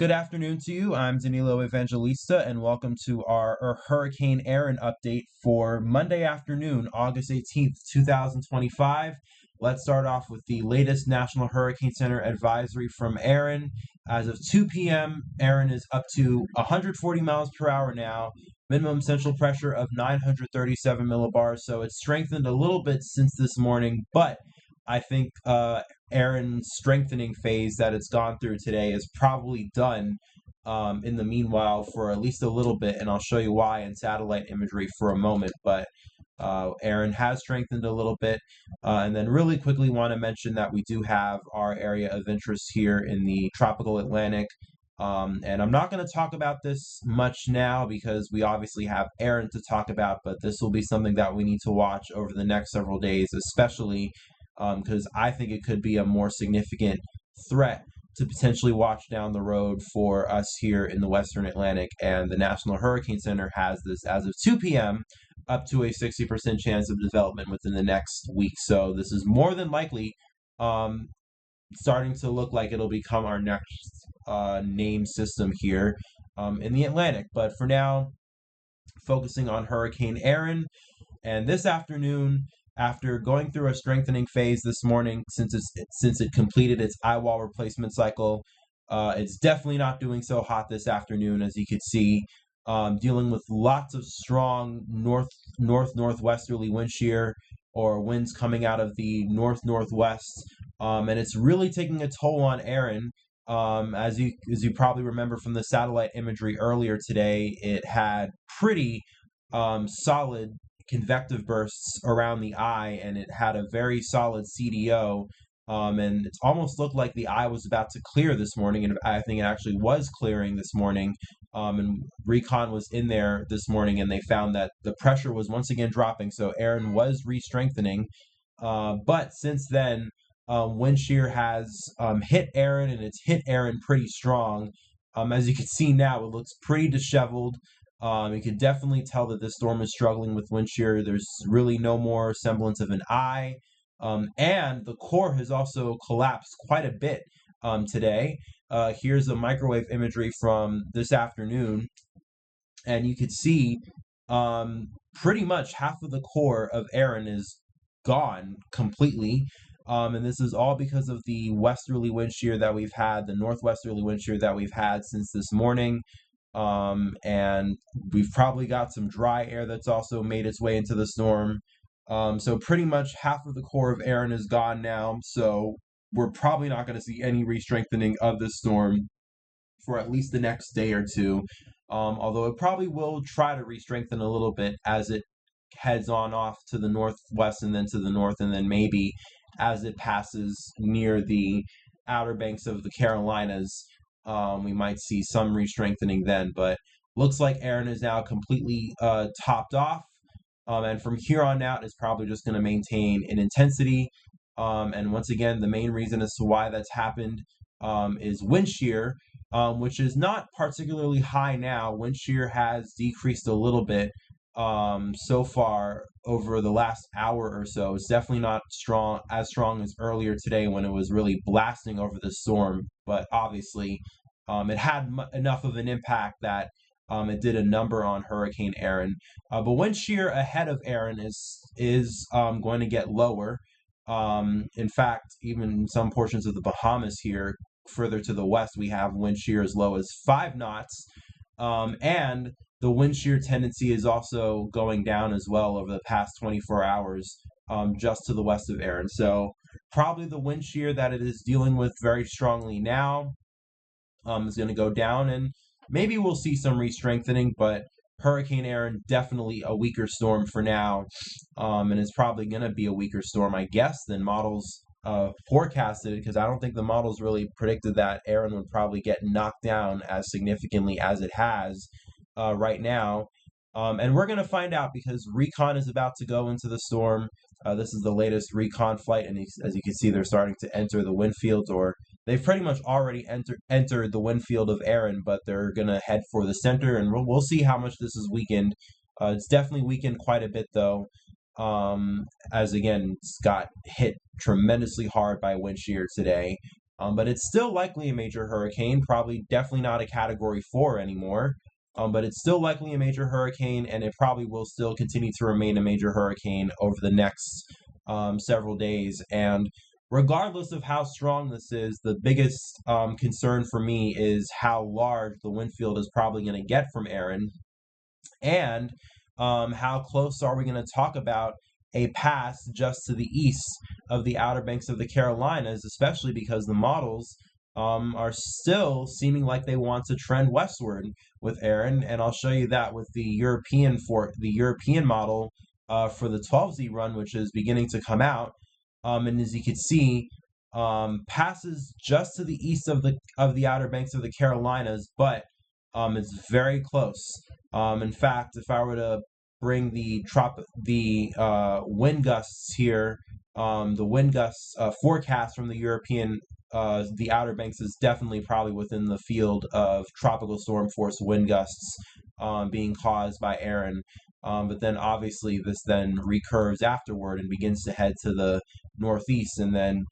Good afternoon to you. I'm Danilo Evangelista, and welcome to our Hurricane Erin update for Monday afternoon, August 18th, 2025. Let's start off with the latest National Hurricane Center advisory from Erin. As of 2 p.m., Erin is up to 140 miles per hour now, minimum central pressure of 937 millibars, so it's strengthened a little bit since this morning, but I think Erin's strengthening phase that it's gone through today is probably done in the meanwhile for at least a little bit, and I'll show you why in satellite imagery for a moment. But Erin has strengthened a little bit, and then really quickly want to mention that we do have our area of interest here in the tropical Atlantic. And I'm not going to talk about this much now because we obviously have Erin to talk about, but this will be something that we need to watch over the next several days, especially because I think it could be a more significant threat to potentially watch down the road for us here in the Western Atlantic. And the National Hurricane Center has this as of 2 p.m. up to a 60% chance of development within the next week. So this is more than likely starting to look like it'll become our next named system here in the Atlantic. But for now, focusing on Hurricane Erin. And this afternoon, after going through a strengthening phase this morning, since it completed its eye wall replacement cycle, it's definitely not doing so hot this afternoon, as you could see, dealing with lots of strong northwesterly wind shear or winds coming out of the northwest, and it's really taking a toll on Erin. As you probably remember from the satellite imagery earlier today, it had pretty solid convective bursts around the eye, and it had a very solid CDO, and it almost looked like the eye was about to clear this morning, and I think it actually was clearing this morning, and recon was in there this morning, and they found that the pressure was once again dropping, so Erin was re-strengthening, but since then, wind shear has hit Erin, and it's hit Erin pretty strong. As you can see now, it looks pretty disheveled. You can definitely tell that this storm is struggling with wind shear. There's really no more semblance of an eye. And the core has also collapsed quite a bit today. Here's a microwave imagery from this afternoon. And you could see pretty much half of the core of Erin is gone completely. And this is all because of the westerly wind shear that we've had, the northwesterly wind shear that we've had since this morning. And we've probably got some dry air that's also made its way into the storm. So pretty much half of the core of Erin is gone now. So we're probably not going to see any re-strengthening of this storm for at least the next day or two. Although it probably will try to re-strengthen a little bit as it heads on off to the northwest and then to the north, and then maybe as it passes near the outer banks of the Carolinas, we might see some re-strengthening then, but looks like Erin is now completely topped off, and from here on out is probably just going to maintain an intensity, and once again, the main reason as to why that's happened is wind shear, which is not particularly high now. Wind shear has decreased a little bit so far over the last hour or so. It's definitely not as strong as earlier today when it was really blasting over the storm, but obviously it had enough of an impact that it did a number on Hurricane Erin. But wind shear ahead of Erin is going to get lower. In fact, even in some portions of the Bahamas here, further to the west, we have wind shear as low as 5 knots, and the wind shear tendency is also going down as well over the past 24 hours, just to the west of Erin. So probably the wind shear that it is dealing with very strongly now is going to go down, and maybe we'll see some re-strengthening, but Hurricane Erin, definitely a weaker storm for now, and it's probably going to be a weaker storm, I guess, than models forecasted, because I don't think the models really predicted that Erin would probably get knocked down as significantly as it has right now. And we're going to find out because recon is about to go into the storm. This is the latest recon flight, and as you can see, they're starting to enter the wind fields, or they've pretty much already entered the wind field of Erin, but they're going to head for the center, and we'll see how much this is weakened. It's definitely weakened quite a bit, though, as again, it's got hit tremendously hard by wind shear today. But it's still likely a major hurricane, probably definitely not a Category 4 anymore. But it's still likely a major hurricane, and it probably will still continue to remain a major hurricane over the next several days. And regardless of how strong this is, the biggest concern for me is how large the wind field is probably going to get from Erin, and how close are we going to talk about a pass just to the east of the Outer Banks of the Carolinas, especially because the models are still seeming like they want to trend westward with Erin, and I'll show you that with the European model for the 12Z run, which is beginning to come out. And as you can see, passes just to the east of the Outer Banks of the Carolinas, but it's very close. In fact, if I were to bring the wind gusts here, the wind gusts forecast from the Outer Banks is definitely probably within the field of tropical storm force wind gusts being caused by Erin. But then obviously this then recurves afterward and begins to head to the northeast. And then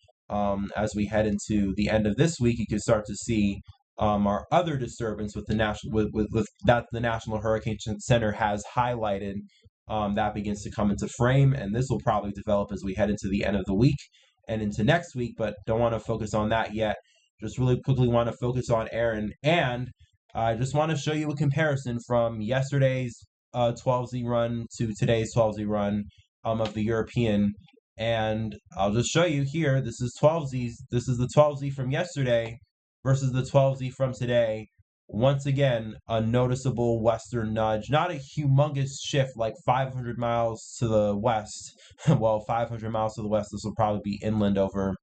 as we head into the end of this week, you can start to see our other disturbance with the National Hurricane Center has highlighted, that begins to come into frame, and this will probably develop as we head into the end of the week and into next week, but don't want to focus on that yet. Just really quickly want to focus on Erin, and I just want to show you a comparison from yesterday's 12Z run to today's 12Z run of the European, and I'll just show you here. This is 12Zs. This is the 12Z from yesterday versus the 12Z from today. Once again, a noticeable western nudge, not a humongous shift like 500 miles to the west. Well, 500 miles to the west, this will probably be inland over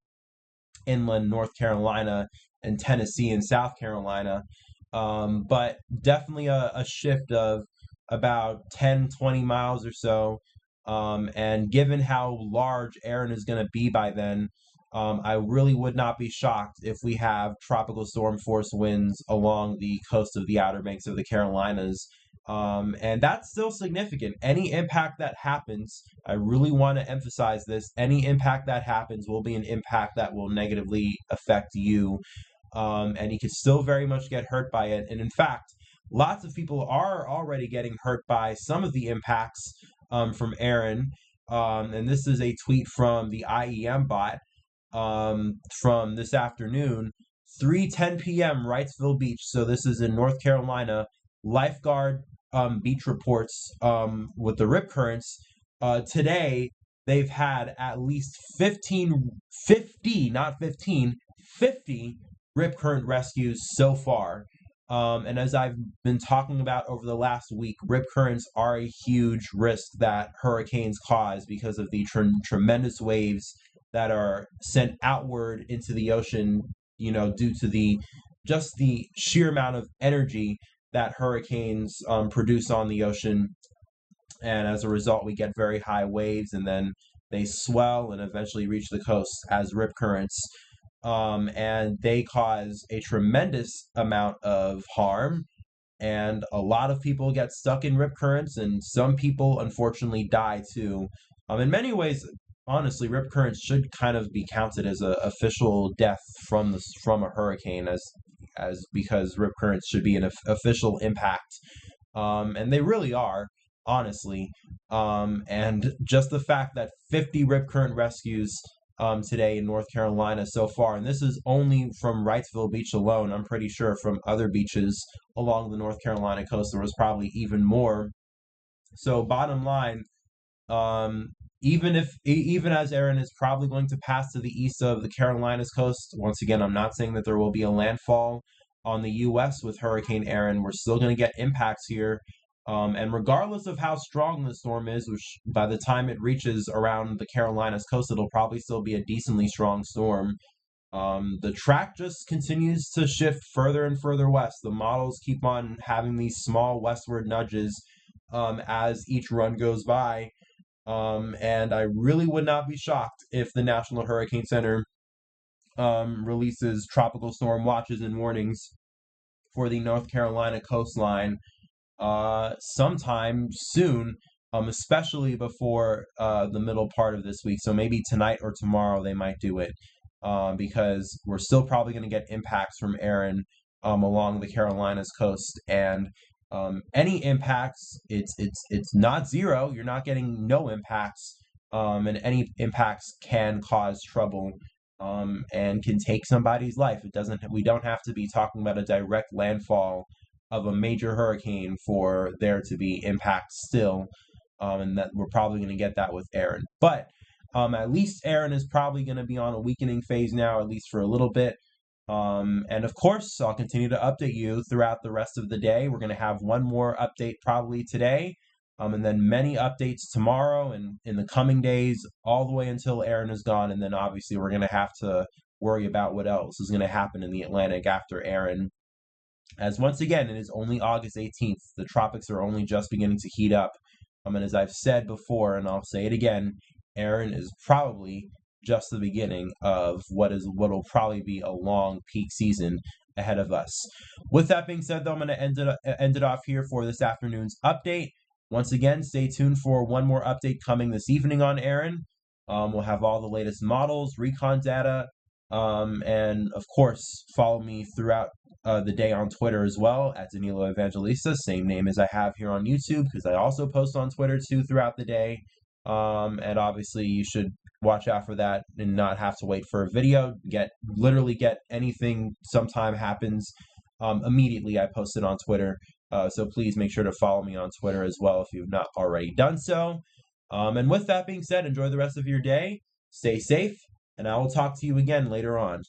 inland North Carolina and Tennessee and South Carolina. But definitely a shift of about 10, 20 miles or so. And given how large Erin is going to be by then, I really would not be shocked if we have tropical storm force winds along the coast of the Outer Banks of the Carolinas. And that's still significant. Any impact that happens, I really want to emphasize this, any impact that happens will be an impact that will negatively affect you. And you can still very much get hurt by it. And in fact, lots of people are already getting hurt by some of the impacts from Erin. And this is a tweet from the IEM bot from this afternoon, 3:10 p.m. Wrightsville Beach. So this is in North Carolina. Lifeguard beach reports with the rip currents. Today, they've had at least 50 rip current rescues so far. And as I've been talking about over the last week, rip currents are a huge risk that hurricanes cause because of the tremendous waves that are sent outward into the ocean, due to the sheer amount of energy that hurricanes produce on the ocean. And as a result, we get very high waves, and then they swell and eventually reach the coast as rip currents. And they cause a tremendous amount of harm, and a lot of people get stuck in rip currents, and some people unfortunately die too. In many ways, honestly, rip currents should kind of be counted as a official death from a hurricane, as because rip currents should be an official impact, and they really are, honestly. And just the fact that 50 rip current rescues today in North Carolina so far, and this is only from Wrightsville Beach alone. I'm pretty sure from other beaches along the North Carolina coast there was probably even more. So bottom line, even as Erin is probably going to pass to the east of the Carolinas coast, once again, I'm not saying that there will be a landfall on the U.S. with Hurricane Erin. We're still going to get impacts here. And regardless of how strong the storm is, which by the time it reaches around the Carolinas coast, it'll probably still be a decently strong storm. The track just continues to shift further and further west. The models keep on having these small westward nudges as each run goes by. And I really would not be shocked if the National Hurricane Center releases tropical storm watches and warnings for the North Carolina coastline sometime soon, especially before the middle part of this week. So maybe tonight or tomorrow they might do it. because we're still probably going to get impacts from Erin along the Carolinas coast, and any impacts, it's not zero. You're not getting no impacts, and any impacts can cause trouble, and can take somebody's life. It doesn't. We don't have to be talking about a direct landfall of a major hurricane for there to be impacts still, and that we're probably going to get that with Erin. But at least Erin is probably going to be on a weakening phase now, at least for a little bit. And of course, I'll continue to update you throughout the rest of the day. We're going to have one more update probably today, and then many updates tomorrow and in the coming days, all the way until Erin is gone. And then obviously, we're going to have to worry about what else is going to happen in the Atlantic after Erin. As once again, it is only August 18th. The tropics are only just beginning to heat up. And as I've said before, and I'll say it again, Erin is probably just the beginning of what will probably be a long peak season ahead of us. With that being said, though, I'm going to end it off here for this afternoon's update. Once again, stay tuned for one more update coming this evening on Erin. We'll have all the latest models, recon data, and of course, follow me throughout the day on Twitter as well at Danilo Evangelista, same name as I have here on YouTube, because I also post on Twitter too throughout the day. And obviously, you should watch out for that and not have to wait for a video. Literally get anything sometime happens immediately. I post it on Twitter. So please make sure to follow me on Twitter as well if you've not already done so. And with that being said, enjoy the rest of your day. Stay safe, and I will talk to you again later on.